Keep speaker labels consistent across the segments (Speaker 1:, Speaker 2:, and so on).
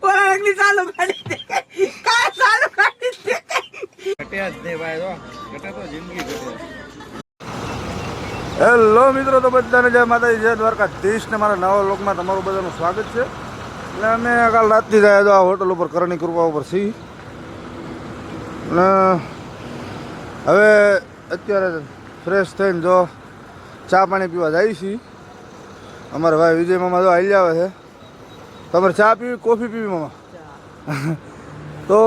Speaker 1: पोरांनी चालू काढी दे काय चालू काढी दे
Speaker 2: ઘટ્યા જ નહીં ભાઈ તો ઘટે તો જિંદગી ઘટે.
Speaker 3: હેલો મિત્રો, તો બધાને જય માતાજી, જય દ્વારકાધીશ ને મારા નવા લોકમાં તમારું બધાનું સ્વાગત છે. એટલે અમે કાલ રાતથી ગયા તો આ હોટલ ઉપર કરણી કૃપા ઉપર છીએ ને હવે અત્યારે ફ્રેશ થઈને જો ચા પાણી પીવા જાય છીએ. અમારા ભાઈ વિજય મામા જો હાલી આવે છે. તમારે ચા પીવી કોફી પીવી મામા? તો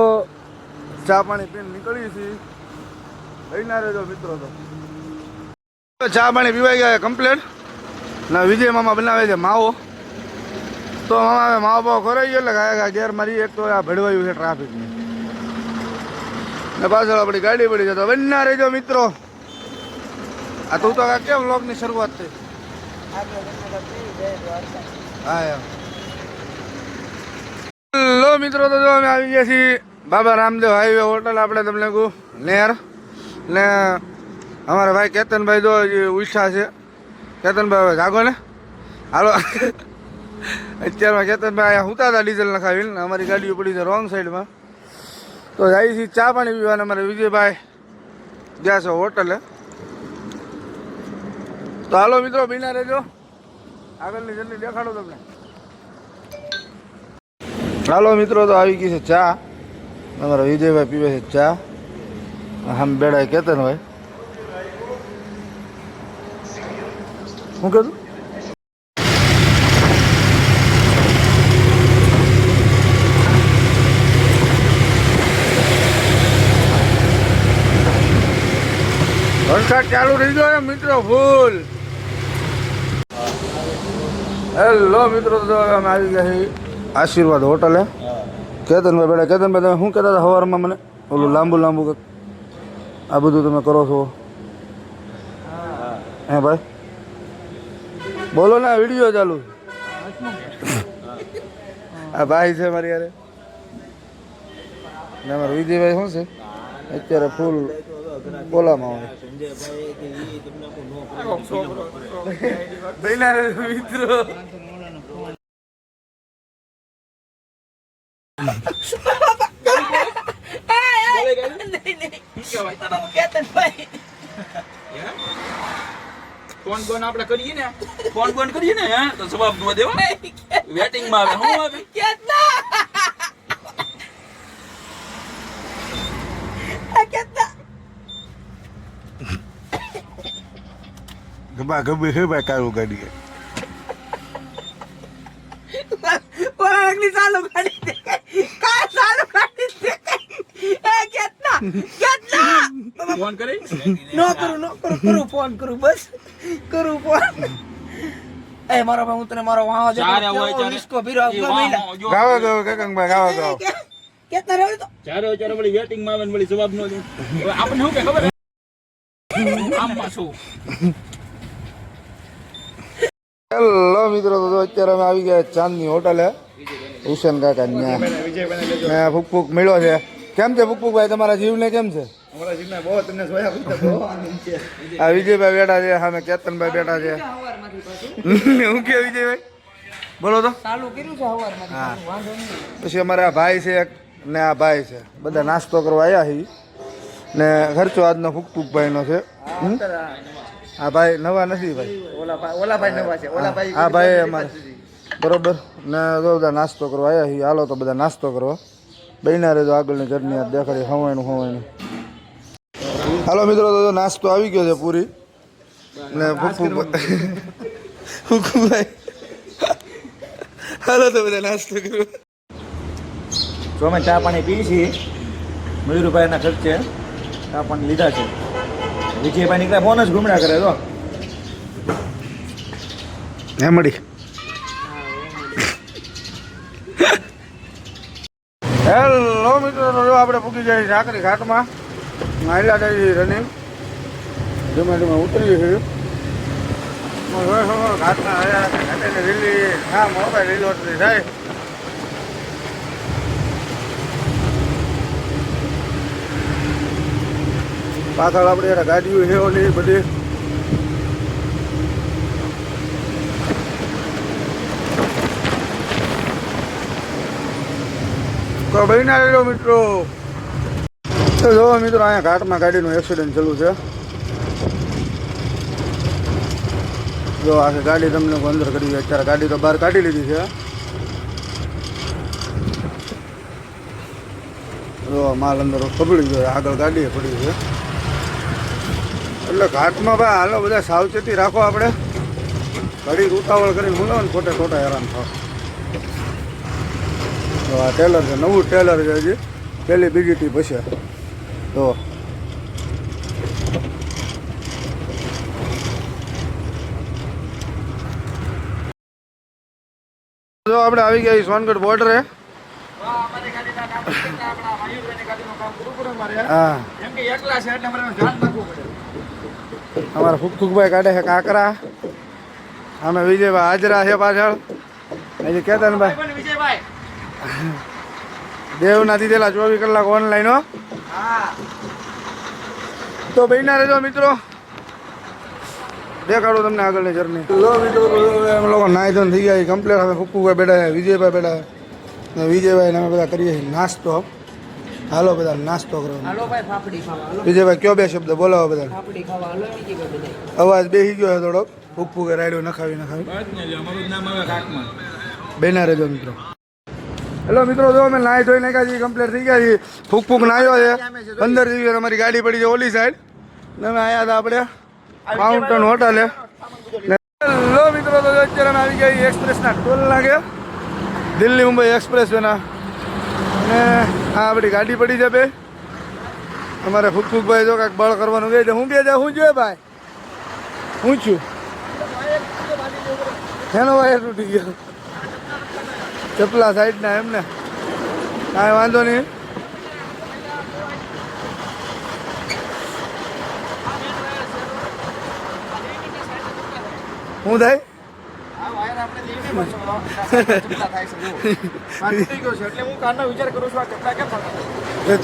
Speaker 3: ચા પાણી પીને નીકળીએ છીએ. લઈને રહેજો મિત્રો. તો ચા પાણી પીવાઈ ગયા કમ્પ્લેટ ના. વિજય મામા બનાવે છે માવો. તો મામા હવે માવો પાવો કરાવી ગયો એટલે ગાય ગેર મારી. એક તો આ ભેળવાયું છે ટ્રાફિકની ને પાછળ આપણી ગાડી પડી છે. તો બન્યા રહેજો મિત્રો. આ તું તો કેમ વ્લોગની શરૂઆત થઈ? હા યાર. હેલો મિત્રો, તો જો અમે આવી ગયા છીએ બાબા રામદેવ હાઈવે હોટલ. આપણે તમને કહું નેર ને અમારા ભાઈ કેતનભાઈ જો ઉઠ્યા છે. કેતનભાઈ હવે જાગો ને હાલો. અત્યારમાં કેતનભાઈ અહીંયા હુતા હતા ડીઝલ નખાવીને. અમારી ગાડીઓ પડી છે રોંગ સાઈડમાં. તો જાય છે ચા પાણી પીવાના. અમારે વિજયભાઈ ગયા છે હોટલે. તો હાલો મિત્રો, બીના રહેજો. આગળની જલ્દી દેખાડો તમને. હાલો મિત્રો, તો આવી ગઈ છે ચા. અમારા વિજયભાઈ પીવે છે ચા. આમ બેડા કેતનભાઈ શું કીધું? વરસાદ ચાલુ થઈ ગયો મિત્રો ફૂલ. હેલો મિત્રો, તો અમે આવી ગયા છીએ આશીર્વાદ હોટલે. કેતનભાઈ બેડા. કેતનભાઈ તમે શું કહેતા હતા સવારમાં મને? ઓલું લાંબુ આ બધું તમે કરો છો હે ભાઈ? બોલો ને, વિડીયો ચાલુ. આ ભાઈ છે મારી યારે. ને અમારા વિજયભાઈ શું છે અત્યારે ફૂલ બોલામાં હોય. મિત્રો
Speaker 2: ફોન બોન આપણે કરીએ ને, ફોન બોન કરીએ ને તો જવાબ ન દેવા. વેટિંગ માં આવે. હું આવે
Speaker 3: ગબા ગબી હે ભાઈ કારું ગાડી.
Speaker 1: पोरांनी चालू काढी दे काय चालू काढी दे घेतला
Speaker 2: ફોન કરી
Speaker 1: नो करू फोन करू बस करू फोन. ए मारो भाई उतने मारो वहां जा इसको भी
Speaker 3: ગાવા ગાવ કાકાભાઈ ગાવા ગાવ.
Speaker 1: कितना रहे तो
Speaker 2: ચારે વળી વેટિંગ માં આવે ને વળી જવાબ ન દે. હવે આપણને શું કે ખબર આમ પાછું.
Speaker 3: હેલો મિત્રો, તો અત્યારે અમે આવી ગયા ચાંદની હોટલે. હુસેન કાકા ત્યાં ફૂક ફૂક મળ્યો છે. કેમ છે ફૂકભાઈ, તમારા જીવને કેમ છે?
Speaker 2: અમારા જીવના બહુ તમને જોયા છે.
Speaker 3: આ વિજયભાઈ બેઠા છે, સામે કેતનભાઈ બેઠા છે. હું કે વિજયભાઈ બોલો તો.
Speaker 1: ચાલુ કર્યું છે હવારમાં.
Speaker 3: હા, પછી અમારા આ ભાઈ છે ને આ ભાઈ છે, બધા નાસ્તો કરવા આવ્યા છીએ. ને ખર્ચો આજનો ફૂકભાઈનો છે. આ ભાઈ નવા નથી ભાઈ,
Speaker 2: ઓલા ભાઈ નવા છે. ઓલા ભાઈ
Speaker 3: આ ભાઈ અમારે બરોબર. ને જો બધા નાસ્તો કરવા આવ્યા છીએ. હાલો તો બધા નાસ્તો કરવા બન્યા રહેજો. આગળની ઘરની આ દેખાડી હવાયનું. હાલો મિત્રો, તો નાસ્તો આવી ગયો છે પૂરી ને ફૂકભાઈ. હાલો તો બધા નાસ્તો કરો.
Speaker 2: જો અમે ચા પાણી પીએ છીએ મયુરભાઈના ખર્ચે. ચા પાણી લીધા છે. વિજયભાઈ નીકળ્યા ફોન જ ઘૂમડા કરે તો
Speaker 3: હે મળી. હેલો મિત્રો, જો આપણે પૂકી જાય સાકરી ઘાટમાં. માયલા જાય રનિંગ ધીમે ધીમે ઉતરીએ છીએ ઘાટમાં. લીલી હા મોબાઈલ લીલો થાય. પાછળ આપણે ગાડીઓ છે ઓલી બધી. તો ભાઈ ના રહ્યો મિત્રો. તો જો મિત્રો અહીંયા ઘાટમાં ગાડીનું એક્સિડન્ટ ચાલુ છે. જો આખી ગાડી તમને અંદર કરી અત્યારે ગાડી તો બહાર કાઢી લીધી છે. જો માલ અંદર પકડી ગયો, આગળ ગાડી પડી છે. એટલે ઘાટમાં ભાઈ હાલો બધા સાવચેતી રાખો. આપણે ઘડી ઉતાવળ કરીને મૂલો ને ખોટે ખોટા હેરાન થાવ. તો આ ટેલર છે, નવું ટેલર છે હજી, પહેલી બીજી પછી. તો જો આપણે આવી ગયા સોનગઢ બોર્ડરે. હા, અમારા ફૂકફૂકભાઈ કાઢે છે કાંકરા. અમે વિજયભાઈ હાજરા છે પાછળ. હજી કેતનભાઈ દેવના દીધેલા 24 કલાક ઓનલાઈન હો. તો બહેના રહેજો મિત્રો, દેખાડો તમને આગળની જર્ની. લો મિત્રો, અમે લોકો નાઈ ધોઈને થઈ ગયા કમ્પ્લેટ. હવે ફૂકફૂકભાઈ બેઠા છે, વિજયભાઈ બેઠા છે ને વિજયભાઈ અમે બધા કરીએ છીએ નાસ્તો. હાલો બધા નાસ્તો કરો. વિજયભાઈ કયો બે શબ્દ બોલાવો બધા. અવાજ બેસી ગયો છે થોડોક. ફૂકફૂકે રાયડો નખાવી બેના રહેજો મિત્રો. હેલો મિત્રો, જો અમે નાહી ધોઈ નાખ્યા છીએ, કમ્પ્લીટ થઈ ગયા છીએ. ફૂકફૂક નાહ્યો છે 15 દિવસ. અમારી ગાડી પડી છે ઓલી સાઈડ ને અમે આવ્યા હતા આપણે માઉન્ટેન હોટલે. હેલો મિત્રો, તો અત્યારે અમે આવી ગયા એક્સપ્રેસના ટોલ લાગે, દિલ્હી મુંબઈ એક્સપ્રેસ વેના. અને આ આપણી ગાડી પડી છે બે. અમારે ફૂકફૂકભાઈ જો કાંઈક બળ કરવાનું કહે છે. હું બે જા હું જોઈએ ભાઈ, હું છું એનો વાયર તૂટી ગયો. ચપલા સાઈડના એમને કાંઈ વાંધો નહીં. હું થાય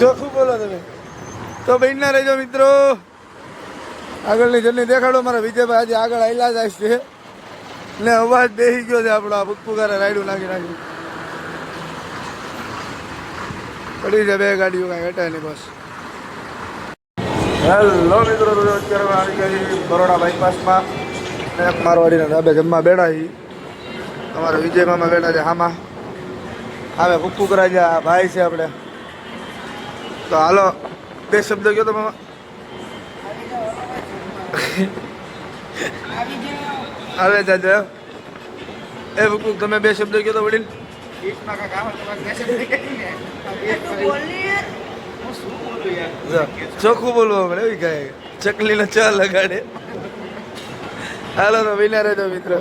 Speaker 3: ચોખ્ખું બોલો તમે. તો બહેનના રહેજો મિત્રો, આગળની જર્ની દેખાડો. મારા વિજયભાઈ આજે આગળ આયલા જાય છે ને અવાજ બેસી ગયો છે આપણો. ફૂકફૂકારે રાયડું નાખી પડી છે બે ગાડીઓ, કાંઈ હટાય નહીં બસ. હેલો મિત્રો, અત્યારે આવી ગયા બરોડા બાયપાસમાં મારવાડીના ધાબે જમવા બેઠા છીએ. અમારા વિજય મામા બેઠા છે હામાં. હવે ફૂકફૂકરા છે, ભાઈ છે આપણે. તો હાલો બે શબ્દ કહો તો મામા. આવે દાદા એ ફૂકફૂક તમે બે શબ્દ કહો તો વડીલ. ચોખ્ખું બોલવું આપણે એવી કાંઈ ચકલીનો ચા લગાડે. હાલો તો વિના રહેજો મિત્રો.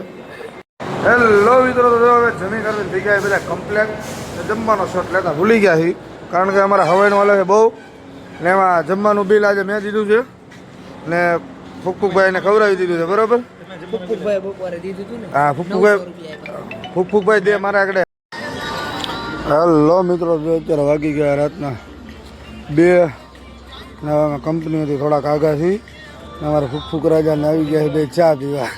Speaker 3: હેલો મિત્રો, તો હવે જમી કરવી થઈ ગયા બધા કમ્પ્લેટ. જમવાનો શોટ લેતા ભૂલી ગયા છીએ, કારણ કે અમારા હવાઈનો વાલો છે બહુ ને એમાં જમવાનું બિલ આજે મેં દીધું છે ને ફૂકફૂકભાઈને ખવડાવી દીધું છે. બરોબર? હા, ફૂકફૂકભાઈ દે મારા આગળ. હેલો મિત્રો, અત્યારે વાગી ગયા રાતના 2 ને હવે કંપનીમાંથી થોડાક આગા છીએ. અમારા ફૂકફૂક રાજાને આવી ગયા છે બે ચા પીવા.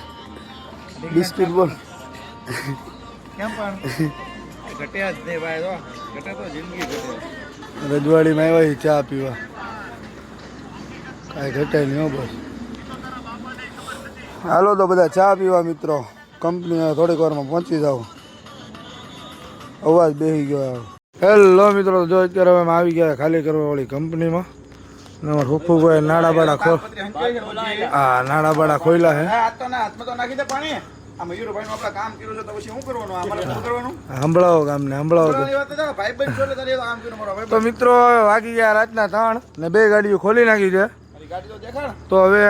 Speaker 3: બિસ્કિટ બોલ રજવાડીમાં આવ્યા ચા પીવા. કાંઈ ઘટે નહીં હો બસ. હાલો તો બધા ચા પીવા મિત્રો. કંપની થોડીક વારમાં પહોંચી જાઓ. અવાજ બેસી ગયો. હેલો મિત્રો, જો અત્યારે અમે આવી ગયા ખાલી કરવા વાળી કંપનીમાં. અમારા ફૂફુભાઈ નાડા બાડા ખોયલા છે. સંભળાવો ગામને સંભળાવો. તો મિત્રો હવે વાગી ગયા રાતના 3 ને 2 ગાડીઓ ખોલી નાખી છે. તો હવે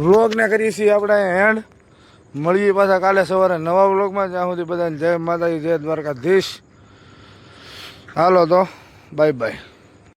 Speaker 3: વ્લોગને કરીએ છીએ આપણે એન્ડ. મળીએ પાછા કાલે સવારે નવા વ્લોગમાં. જ્યાં સુધી બધાને જય માતાજી, જય દ્વારકાધીશ. હાલો તો બાય બાય.